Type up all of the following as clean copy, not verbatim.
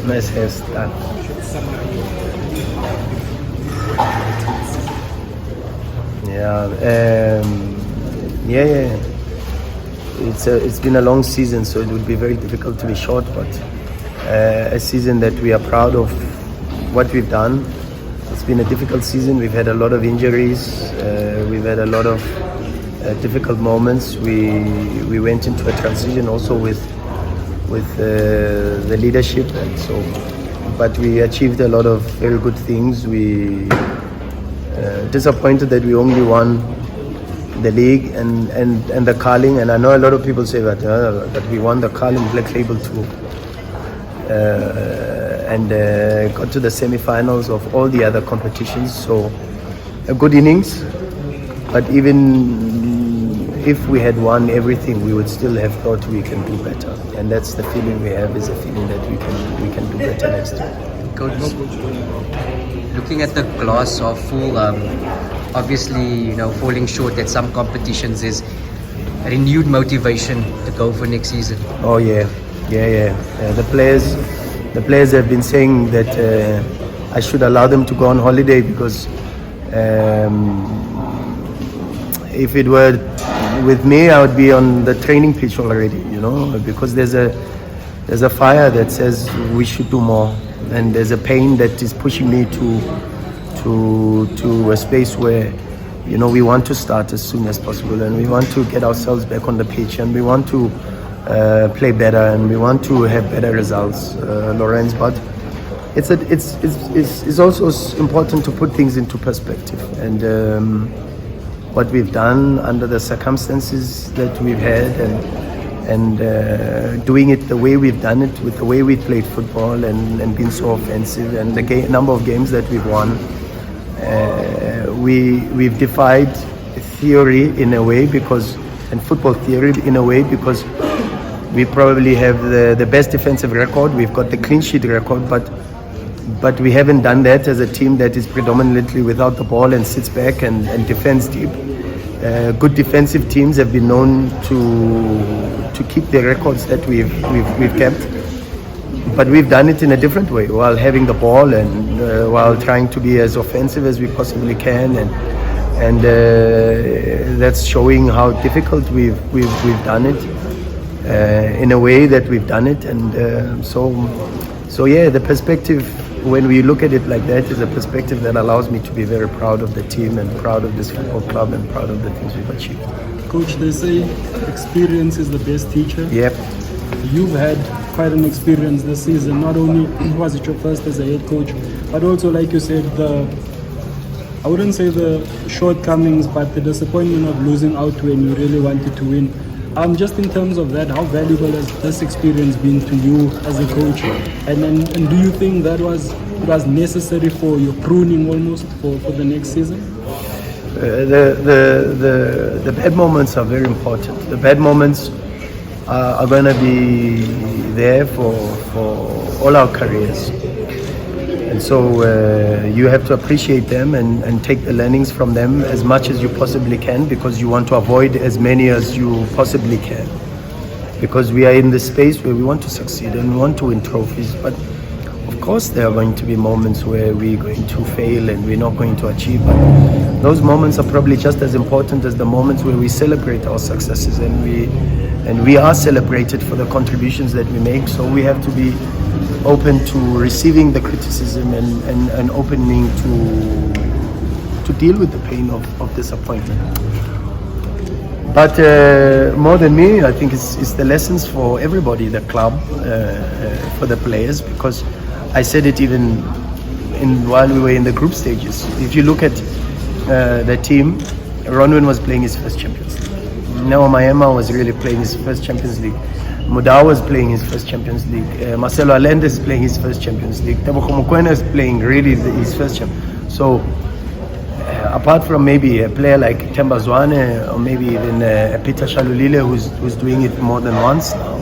Nice hairstyle. Yeah. It's been a long season, so it would be very difficult to be short, but a season that we are proud of what we've done. It's been a difficult season. We've had a lot of injuries. We've had a lot of difficult moments. We went into a transition also with the leadership, and so, but we achieved a lot of very good things. We disappointed that we only won the league and the curling, and I know a lot of people say that we won the curling black label too, and got to the semi-finals of all the other competitions. So a good innings, but even if we had won everything, we would still have thought we can do better, and that's the feeling we have, is a feeling that we can do better next year. Coach, looking at the glass half full, obviously, falling short at some competitions is renewed motivation to go for next season. Oh yeah. The players have been saying that I should allow them to go on holiday, because if it were with me, I would be on the training pitch already, because there's a fire that says we should do more, and there's a pain that is pushing me to a space where we want to start as soon as possible, and we want to get ourselves back on the pitch, and we want to play better, and we want to have better results, Lawrence. But it's also important to put things into perspective, and what we've done under the circumstances that we've had, and doing it the way we've done it, with the way we played football, and been so offensive, and the number of games that we've won. We've defied theory in a way, and football theory in a way, because we probably have the best defensive record. We've got the clean sheet record, but we haven't done that as a team that is predominantly without the ball and sits back and defends deep. Good defensive teams have been known to keep the records that we've kept. But we've done it in a different way, while having the ball and while trying to be as offensive as we possibly can, and that's showing how difficult we've done it, in a way that we've done it, and so yeah, the perspective when we look at it like that is a perspective that allows me to be very proud of the team, and proud of this football club, and proud of the things we've achieved. Coach, they say experience is the best teacher. Yep. You've had quite an experience this season. Not only was it your first as a head coach, but also, like you said, I wouldn't say the shortcomings, but the disappointment of losing out when you really wanted to win. Just in terms of that, how valuable has this experience been to you as a coach? And do you think that was necessary for your pruning almost for the next season? The bad moments are very important. The bad moments are going to be there for all our careers, and so you have to appreciate them and take the learnings from them as much as you possibly can, because you want to avoid as many as you possibly can, because we are in this space where we want to succeed and we want to win trophies. But of course there are going to be moments where we're going to fail and we're not going to achieve, but those moments are probably just as important as the moments where we celebrate our successes, and we are celebrated for the contributions that we make. So we have to be open to receiving the criticism and opening to deal with the pain of disappointment. But more than me, I think it's the lessons for everybody, the club, for the players, because I said it even while we were in the group stages. If you look at the team, Ronwen was playing his first Champions League. Now Maema was really playing his first Champions League. Mudau was playing his first Champions League. Marcelo Allende is playing his first Champions League. Mokwena is playing really his first Champions. So apart from maybe a player like Themba Zwane, or maybe even Peter Shalulile, who's doing it more than once now,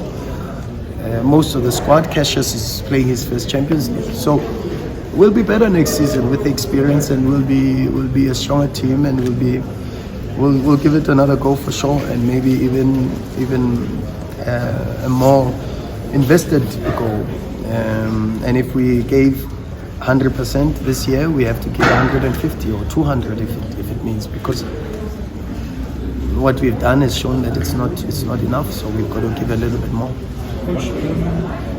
most of the squad, Cassius is playing his first Champions League. So we'll be better next season with the experience, and we'll be a stronger team, and we'll give it another go for sure, and maybe even a more invested a goal. And if we gave 100% this year, we have to give 150 or 200 if it means, because what we've done has shown that it's not enough, so we've got to give a little bit more. Coach,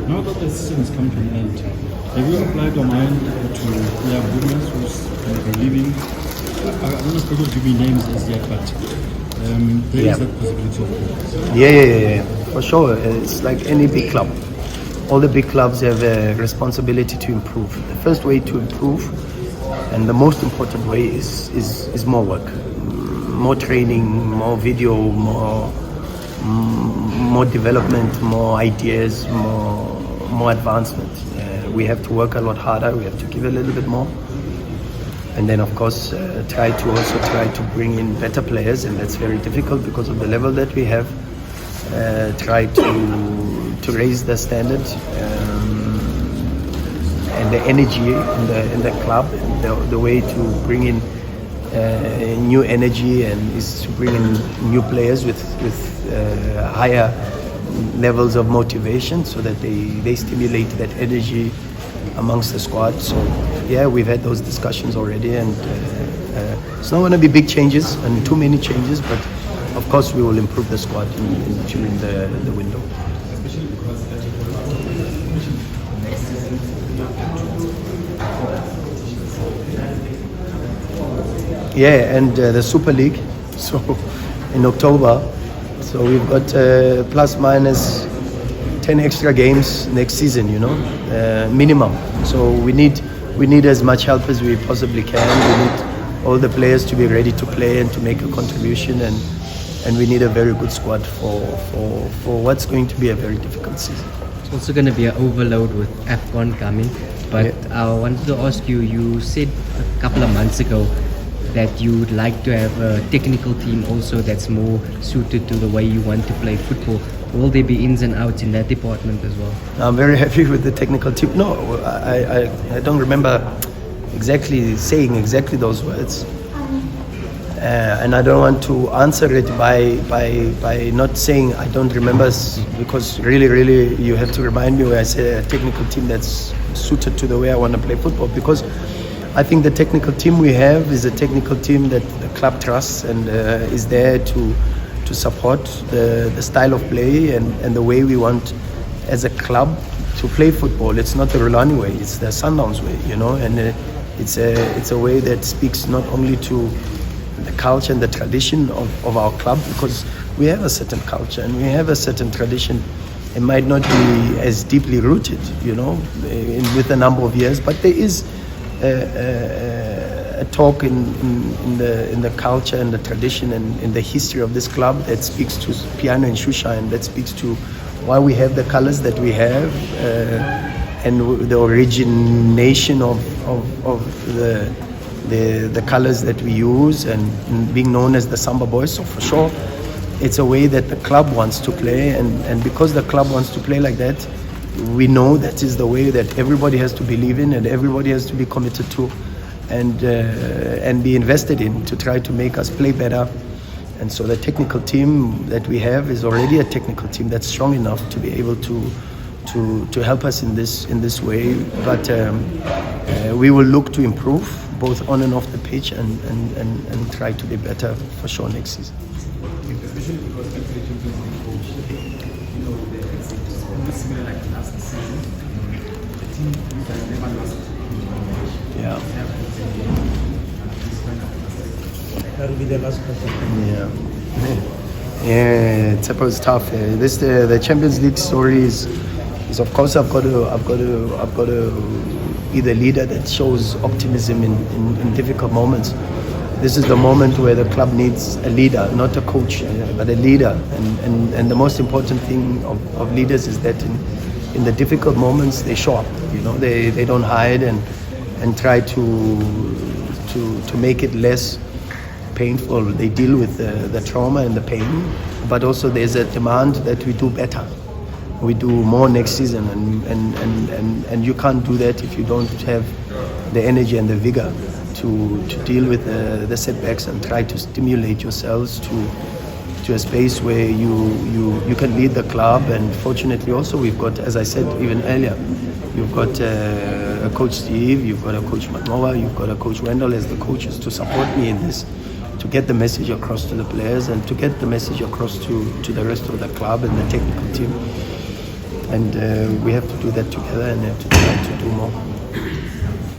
now that the season has come to an end, have you applied your mind to player Boomers who's going to be leaving? I don't know if people give me names as yet, but there is that possibility. Yeah, for sure. It's like any big club. All the big clubs have a responsibility to improve. The first way to improve, and the most important way, is more work, more training, more video, more development, more ideas, more advancement. We have to work a lot harder. We have to give a little bit more, and then of course try to bring in better players, and that's very difficult because of the level that we have. Try to raise the standard and the energy in the club. The way to bring in new energy and is to bring in new players with higher levels of motivation, so that they stimulate that energy amongst the squad. So yeah, we've had those discussions already, and it's not going to be big changes and too many changes, but of course we will improve the squad during the window. Yeah, and the Super League, so in October, so we've got plus minus 10 extra games next season, minimum. So we need as much help as we possibly can. We need all the players to be ready to play and to make a contribution, and we need a very good squad for what's going to be a very difficult season. It's also going to be an overload with AFCON coming, but I wanted to ask you, you said a couple of months ago that you would like to have a technical team also that's more suited to the way you want to play football. Will there be ins and outs in that department as well? I'm very happy with the technical team. No, I don't remember exactly saying exactly those words. And I don't want to answer it by not saying I don't remember, because really you have to remind me where I say a technical team that's suited to the way I want to play football, because I think the technical team we have is a technical team that the club trusts and is there to support the style of play and the way we want as a club to play football. It's not the Rulani way, it's the Sundowns way, and it's a way that speaks not only to the culture and the tradition of our club, because we have a certain culture and we have a certain tradition. It might not be as deeply rooted, with a number of years, but there is a talk in the culture and the tradition and in the history of this club that speaks to piano and shoeshine, that speaks to why we have the colors that we have, and the origination of the colors that we use, and being known as the Samba Boys. So for sure, it's a way that the club wants to play, and because the club wants to play like that, we know that is the way that everybody has to believe in and everybody has to be committed to, and be invested in, to try to make us play better. And so the technical team that we have is already a technical team that's strong enough to be able to help us in this way. But we will look to improve both on and off the pitch and try to be better for sure next season. Especially because the Champions League coach, it's similar like last season. The team you guys never lost. Yeah. That will be the last question. Yeah, it's tough. The Champions League story is of course I've got to be the leader that shows optimism in difficult moments. This is the moment where the club needs a leader, not a coach, but a leader. And the most important thing of leaders is that in the difficult moments they show up. They don't hide and try to make it less painful. They deal with the trauma and the pain, but also there's a demand that we do better. We do more next season, and you can't do that if you don't have the energy and the vigor to deal with the setbacks and try to stimulate yourselves to to a space where you can lead the club. And fortunately also we've got, as I said even earlier, you've got a coach Steve, you've got a coach Manova, you've got a coach Wendell as the coaches to support me in this, to get the message across to the players and to get the message across to the rest of the club and the technical team. And we have to do that together and have to try to do more.